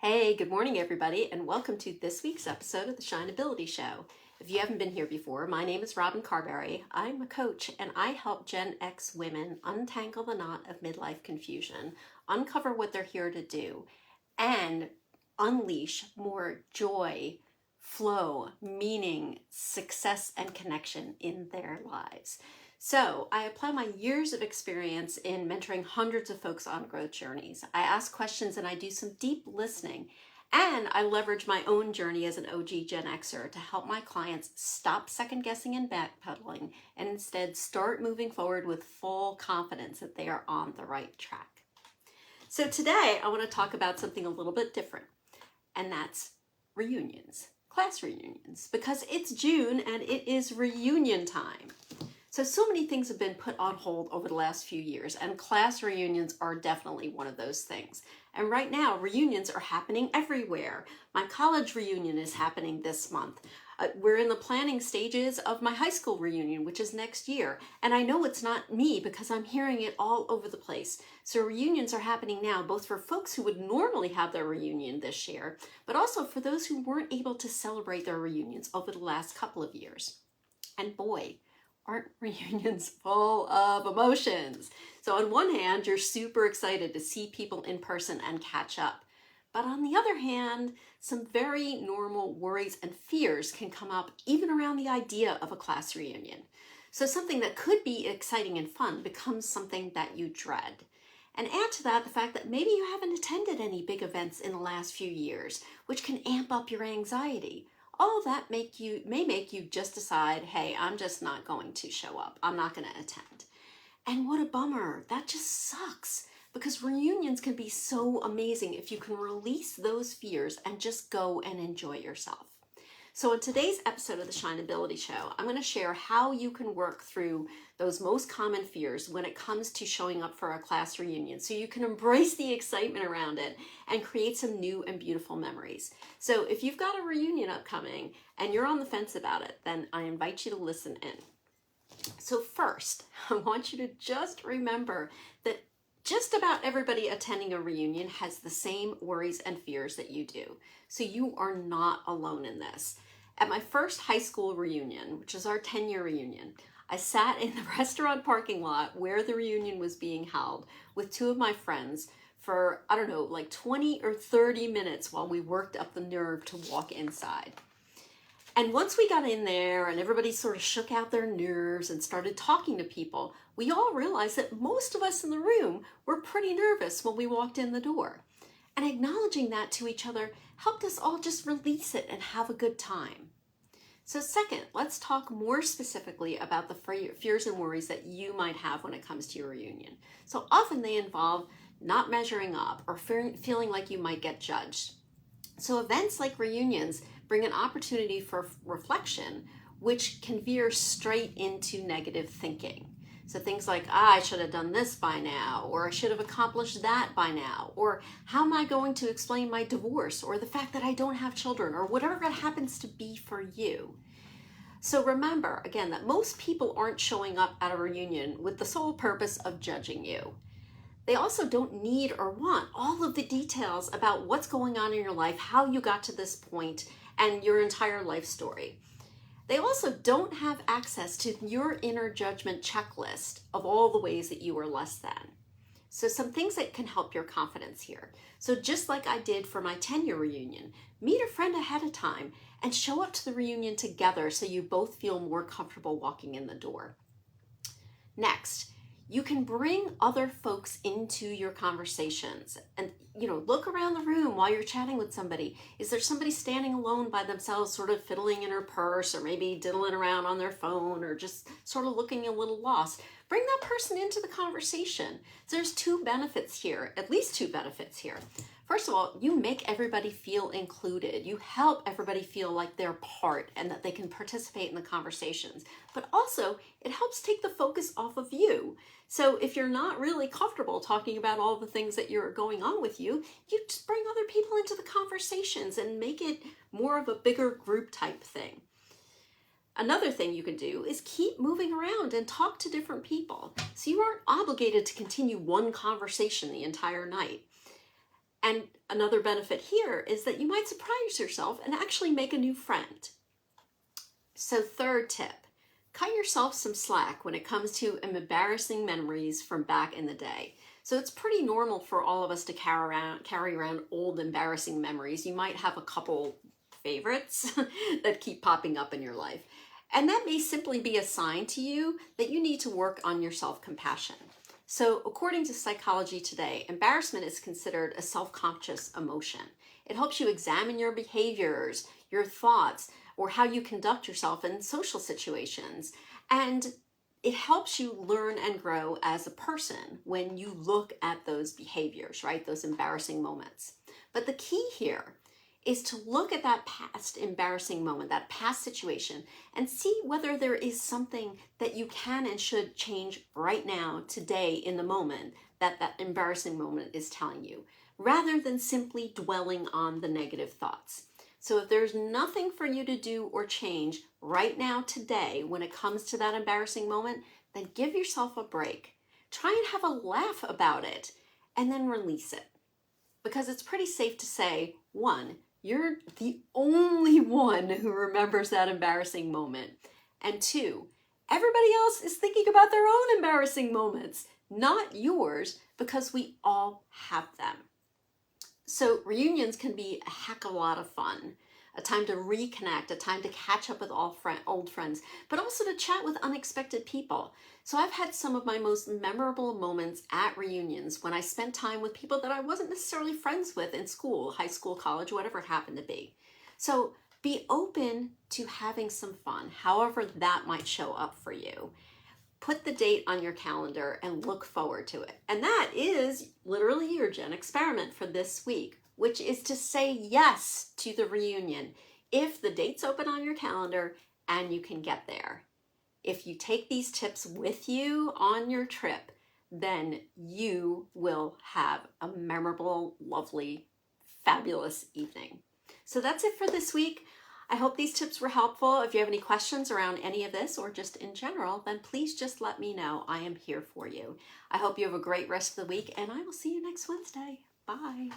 Hey, good morning, everybody, and welcome to this week's episode of the Shineability Show. If you haven't been here before, my name is Robin Carberry. I'm a coach, and I help Gen X women untangle the knot of midlife confusion, uncover what they're here to do, and unleash more joy, flow, meaning, success, and connection in their lives. So I apply my years of experience in mentoring hundreds of folks on growth journeys. I ask questions and I do some deep listening. And I leverage my own journey as an OG Gen Xer to help my clients stop second guessing and backpedaling and instead start moving forward with full confidence that they are on the right track. So today I want to talk about something a little bit different, and that's reunions, class reunions, because it's June and it is reunion time. So many things have been put on hold over the last few years, and class reunions are definitely one of those things. And right now, reunions are happening everywhere. My college reunion is happening this month. We're in the planning stages of my high school reunion, which is next year. And I know it's not me because I'm hearing it all over the place. So reunions are happening now, both for folks who would normally have their reunion this year, but also for those who weren't able to celebrate their reunions over the last couple of years. And boy, aren't reunions full of emotions? So on one hand, you're super excited to see people in person and catch up. But on the other hand, some very normal worries and fears can come up even around the idea of a class reunion. So something that could be exciting and fun becomes something that you dread. And add to that the fact that maybe you haven't attended any big events in the last few years, which can amp up your anxiety. All of that may make you just decide, hey, I'm just not going to show up. I'm not going to attend. And what a bummer. That just sucks, because reunions can be so amazing if you can release those fears and just go and enjoy yourself. So in today's episode of the Shineability Show, I'm going to share how you can work through those most common fears when it comes to showing up for a class reunion, so you can embrace the excitement around it and create some new and beautiful memories. So if you've got a reunion upcoming and you're on the fence about it, then I invite you to listen in. So first, I want you to just remember that just about everybody attending a reunion has the same worries and fears that you do. So you are not alone in this. At my first high school reunion, which is our 10-year reunion, I sat in the restaurant parking lot where the reunion was being held with two of my friends for, I don't know, like 20 or 30 minutes while we worked up the nerve to walk inside. And once we got in there and everybody sort of shook out their nerves and started talking to people, we all realized that most of us in the room were pretty nervous when we walked in the door. And acknowledging that to each other helped us all just release it and have a good time. So second, let's talk more specifically about the fears and worries that you might have when it comes to your reunion. So often they involve not measuring up or feeling like you might get judged. So events like reunions bring an opportunity for reflection, which can veer straight into negative thinking. So things like, I should have done this by now, or I should have accomplished that by now, or how am I going to explain my divorce, or the fact that I don't have children, or whatever it happens to be for you. So remember, again, that most people aren't showing up at a reunion with the sole purpose of judging you. They also don't need or want all of the details about what's going on in your life, how you got to this point, and your entire life story. They also don't have access to your inner judgment checklist of all the ways that you are less than. So some things that can help your confidence here. So just like I did for my 10-year reunion, meet a friend ahead of time and show up to the reunion together so you both feel more comfortable walking in the door. Next, you can bring other folks into your conversations and, look around the room while you're chatting with somebody. Is there somebody standing alone by themselves, sort of fiddling in her purse or maybe diddling around on their phone or just sort of looking a little lost? Bring that person into the conversation. So there's two benefits here, at least two benefits here. First of all, you make everybody feel included. You help everybody feel like they're part and that they can participate in the conversations. But also, it helps take the focus off of you. So if you're not really comfortable talking about all the things that are going on with you, you just bring other people into the conversations and make it more of a bigger group type thing. Another thing you can do is keep moving around and talk to different people. So you aren't obligated to continue one conversation the entire night. And another benefit here is that you might surprise yourself and actually make a new friend. So third tip, cut yourself some slack when it comes to embarrassing memories from back in the day. So it's pretty normal for all of us to carry around old embarrassing memories. You might have a couple favorites that keep popping up in your life. And that may simply be a sign to you that you need to work on your self-compassion. So according to Psychology Today, embarrassment is considered a self-conscious emotion. It helps you examine your behaviors, your thoughts, or how you conduct yourself in social situations. And it helps you learn and grow as a person when you look at those behaviors, right? Those embarrassing moments. But the key here is to look at that past embarrassing moment, that past situation, and see whether there is something that you can and should change right now, today, in the moment, that embarrassing moment is telling you, rather than simply dwelling on the negative thoughts. So if there's nothing for you to do or change right now, today, when it comes to that embarrassing moment, then give yourself a break. Try and have a laugh about it, and then release it. Because it's pretty safe to say, one, you're the only one who remembers that embarrassing moment. And two, everybody else is thinking about their own embarrassing moments, not yours, because we all have them. So reunions can be a heck of a lot of fun, a time to reconnect, a time to catch up with old friends, but also to chat with unexpected people. So I've had some of my most memorable moments at reunions when I spent time with people that I wasn't necessarily friends with in school, high school, college, whatever it happened to be. So be open to having some fun, however that might show up for you. Put the date on your calendar and look forward to it. And that is literally your Jen experiment for this week, which is to say yes to the reunion if the date's open on your calendar and you can get there. If you take these tips with you on your trip, then you will have a memorable, lovely, fabulous evening. So that's it for this week. I hope these tips were helpful. If you have any questions around any of this or just in general, then please just let me know. I am here for you. I hope you have a great rest of the week, and I will see you next Wednesday. Bye.